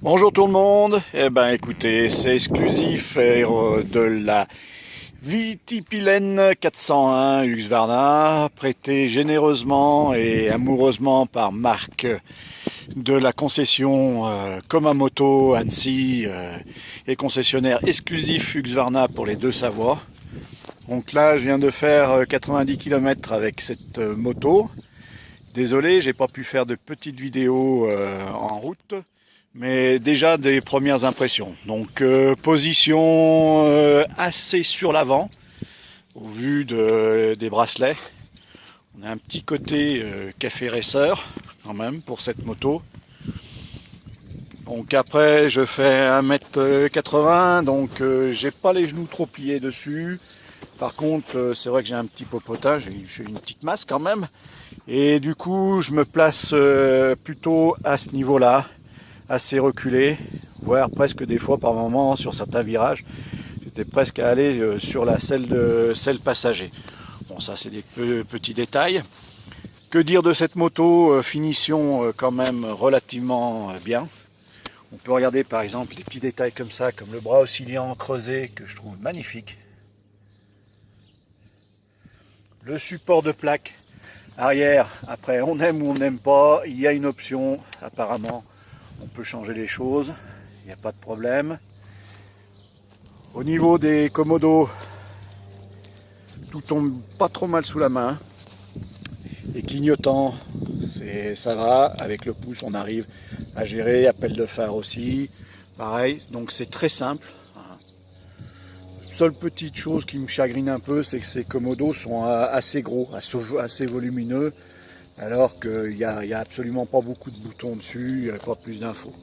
Bonjour tout le monde, eh ben écoutez, c'est exclusif de la Vitipilène 401 Husqvarna, prêté généreusement et amoureusement par Marc de la concession Komamoto Annecy et concessionnaire exclusif Husqvarna pour les deux Savoies. Donc là je viens de faire 90 km avec cette moto. Désolé, j'ai pas pu faire de petites vidéos en route. Mais déjà des premières impressions. Donc position assez sur l'avant, au vu des bracelets. On a un petit côté café racer quand même pour cette moto. Donc après je fais 1m80, donc j'ai pas les genoux trop pliés dessus. Par contre c'est vrai que j'ai un petit popotage, j'ai une petite masse quand même. Et du coup je me place plutôt à ce niveau-là, assez reculé, voire presque des fois par moment sur certains virages, j'étais presque à aller sur la selle passager. Bon, ça c'est des petits détails. Que dire de cette moto? Finition quand même relativement bien. On peut regarder par exemple les petits détails comme ça, comme le bras oscillant creusé que je trouve magnifique. Le support de plaque arrière, après on aime ou on n'aime pas, il y a une option apparemment. On peut changer les choses, il n'y a pas de problème. Au niveau des commodos, tout tombe pas trop mal sous la main. Les clignotants, ça va, avec le pouce on arrive à gérer, appel de phare aussi, pareil, donc c'est très simple. Seule petite chose qui me chagrine un peu, c'est que ces commodos sont assez gros, assez volumineux, alors qu'il n'y a absolument pas beaucoup de boutons dessus, il n'y a pas plus d'infos.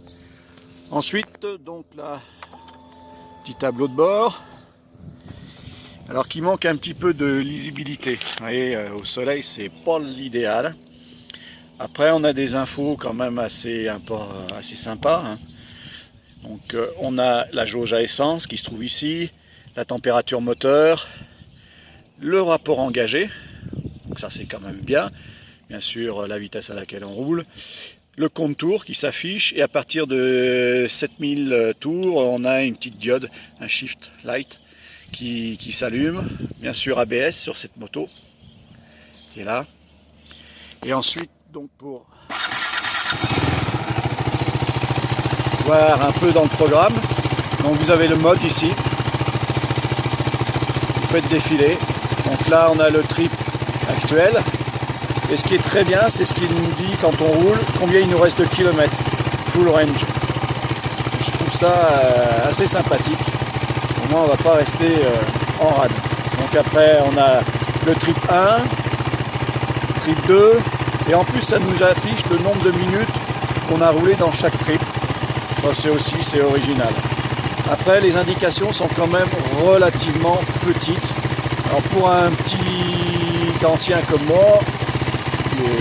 Ensuite, donc là, petit tableau de bord, alors qui manque un petit peu de lisibilité. Vous voyez, au soleil, c'est pas l'idéal. Après, on a des infos quand même assez sympas. Hein. Donc, on a la jauge à essence qui se trouve ici, la température moteur, le rapport engagé, donc ça c'est quand même bien. Bien sûr, la vitesse à laquelle on roule, le compte tours qui s'affiche, et à partir de 7000 tours, on a une petite diode, un shift light qui s'allume. Bien sûr, ABS sur cette moto, qui est là. Et ensuite, donc pour voir un peu dans le programme, donc vous avez le mode ici, vous faites défiler. Donc là, on a le trip actuel. Et ce qui est très bien, c'est ce qu'il nous dit quand on roule, combien il nous reste de kilomètres, full range. Je trouve ça assez sympathique. Au moins, on ne va pas rester en rade. Donc après, on a le trip 1, trip 2, et en plus, ça nous affiche le nombre de minutes qu'on a roulé dans chaque trip. Ça, c'est original. Après, les indications sont quand même relativement petites. Alors pour un petit ancien comme moi,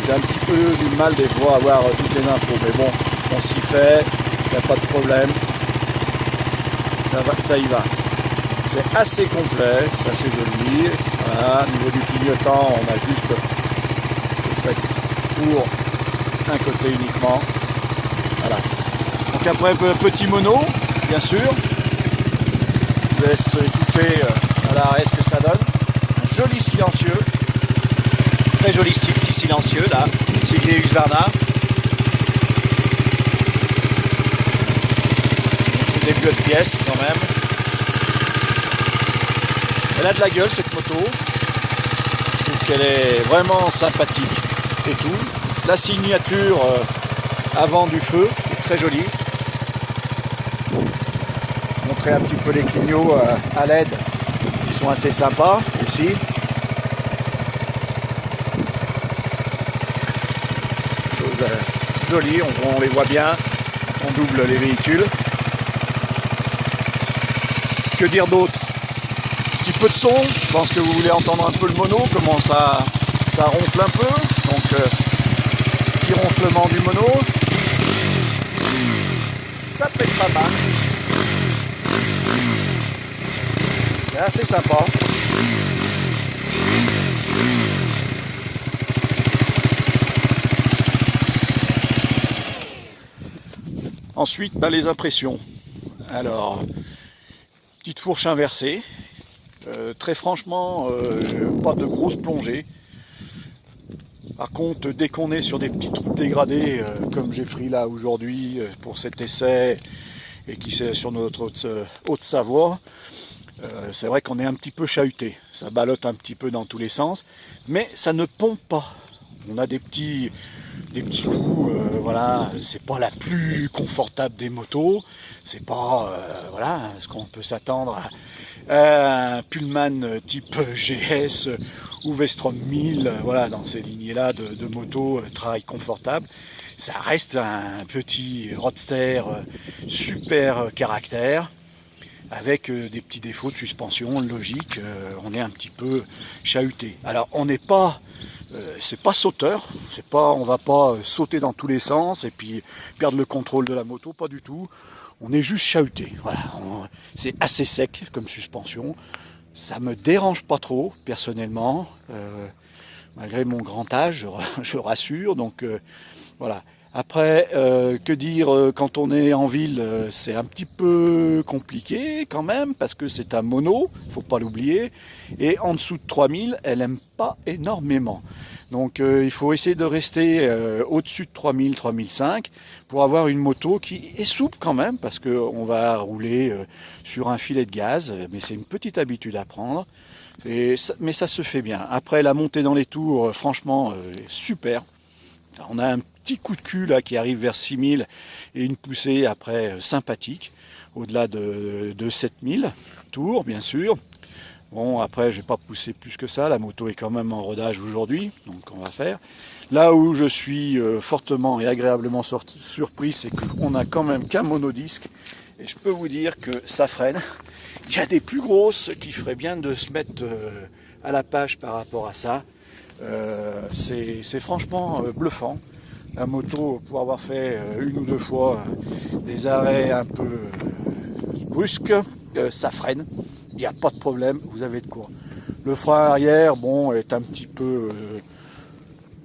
j'ai un petit peu du mal des fois à avoir toutes les infos, mais bon, on s'y fait, il n'y a pas de problème, ça y va. C'est assez complet, c'est assez joli. Voilà, au niveau du clignotant, on a juste le fait pour un côté uniquement. Voilà. Donc après, petit mono, bien sûr. Je vous laisse écouter à l'arrêt ce que ça donne. Un joli silencieux. Très joli petit silencieux là, siglé Husqvarna. Des vieux de pièces quand même. Elle a de la gueule cette moto. Je trouve qu'elle est vraiment sympathique et tout. La signature avant du feu est très jolie. Montrer un petit peu les clignots à LED qui sont assez sympas aussi. Joli, on les voit bien, on double les véhicules. Que dire d'autre? Un petit peu de son, je pense que vous voulez entendre un peu le mono, comment ça ronfle un peu. Donc petit ronflement du mono. Ça pète pas mal. C'est assez sympa. Ensuite, les impressions. Alors, petite fourche inversée. Très franchement, pas de grosses plongées. Par contre, dès qu'on est sur des petites routes dégradées, comme j'ai pris là aujourd'hui pour cet essai, et qui c'est sur notre Haute-Savoie, c'est vrai qu'on est un petit peu chahuté. Ça ballotte un petit peu dans tous les sens, mais ça ne pompe pas. On a des petits coups, voilà, c'est pas la plus confortable des motos, c'est pas voilà ce qu'on peut s'attendre à un Pullman type GS ou Vestrom 1000, voilà, dans ces lignées-là de motos très confortables. Ça reste un petit roadster super caractère, avec des petits défauts de suspension, logique, on est un petit peu chahuté. Alors on n'est pas, c'est pas sauteur, on va pas sauter dans tous les sens et puis perdre le contrôle de la moto, pas du tout. On est juste chahuté, voilà. C'est assez sec comme suspension, ça me dérange pas trop personnellement, malgré mon grand âge, je rassure, donc voilà. Après, que dire quand on est en ville, c'est un petit peu compliqué quand même, parce que c'est un mono, faut pas l'oublier, et en dessous de 3000, elle aime pas énormément. Donc il faut essayer de rester au-dessus de 3000, 3005, pour avoir une moto qui est souple quand même, parce qu'on va rouler sur un filet de gaz, mais c'est une petite habitude à prendre. Mais ça se fait bien. Après, la montée dans les tours, franchement, super. On a un petit coup de cul là qui arrive vers 6000 et une poussée après sympathique, au-delà de 7000 tours bien sûr. Bon, après je vais pas pousser plus que ça, la moto est quand même en rodage aujourd'hui, donc on va faire. Là où je suis fortement et agréablement surpris, c'est qu'on a quand même qu'un monodisque, et je peux vous dire que ça freine. Il y a des plus grosses qui feraient bien de se mettre à la page par rapport à ça. C'est franchement bluffant. La moto, pour avoir fait une ou deux fois des arrêts un peu brusques, ça freine, il n'y a pas de problème, vous avez de quoi. Le frein arrière, bon, est un petit peu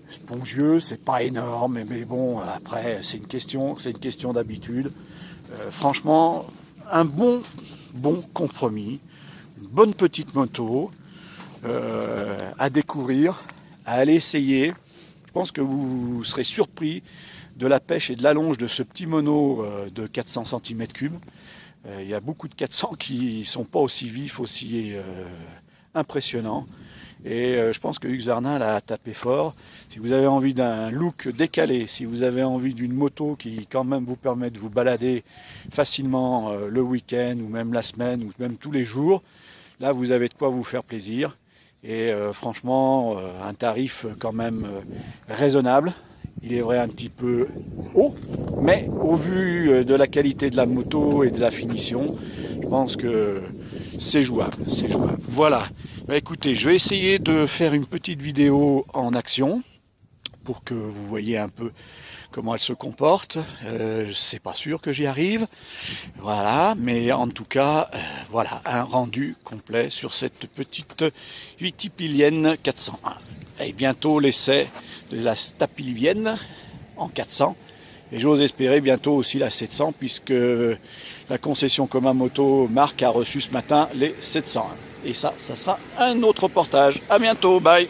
spongieux, c'est pas énorme, mais bon, après, c'est une question d'habitude. Franchement, un bon compromis, une bonne petite moto à découvrir, à aller essayer. Je pense que vous serez surpris de la pêche et de l'allonge de ce petit mono de 400 cm3. Il y a beaucoup de 400 qui ne sont pas aussi vifs, aussi impressionnants. Et je pense que Husqvarna l'a tapé fort. Si vous avez envie d'un look décalé, si vous avez envie d'une moto qui quand même vous permet de vous balader facilement le week-end ou même la semaine ou même tous les jours, là vous avez de quoi vous faire plaisir. Et franchement, un tarif quand même raisonnable. Il est vrai un petit peu haut, mais au vu de la qualité de la moto et de la finition, je pense que c'est jouable, c'est jouable. Voilà, écoutez, je vais essayer de faire une petite vidéo en action pour que vous voyez un peu comment elle se comporte. C'est pas sûr que j'y arrive, voilà, mais en tout cas, voilà, un rendu complet sur cette petite Vitipilienne 401. Et bientôt l'essai de la Stapilienne en 400, et j'ose espérer bientôt aussi la 700, puisque la concession Coma Moto Marc a reçu ce matin les 701. Et ça sera un autre reportage. À bientôt, bye.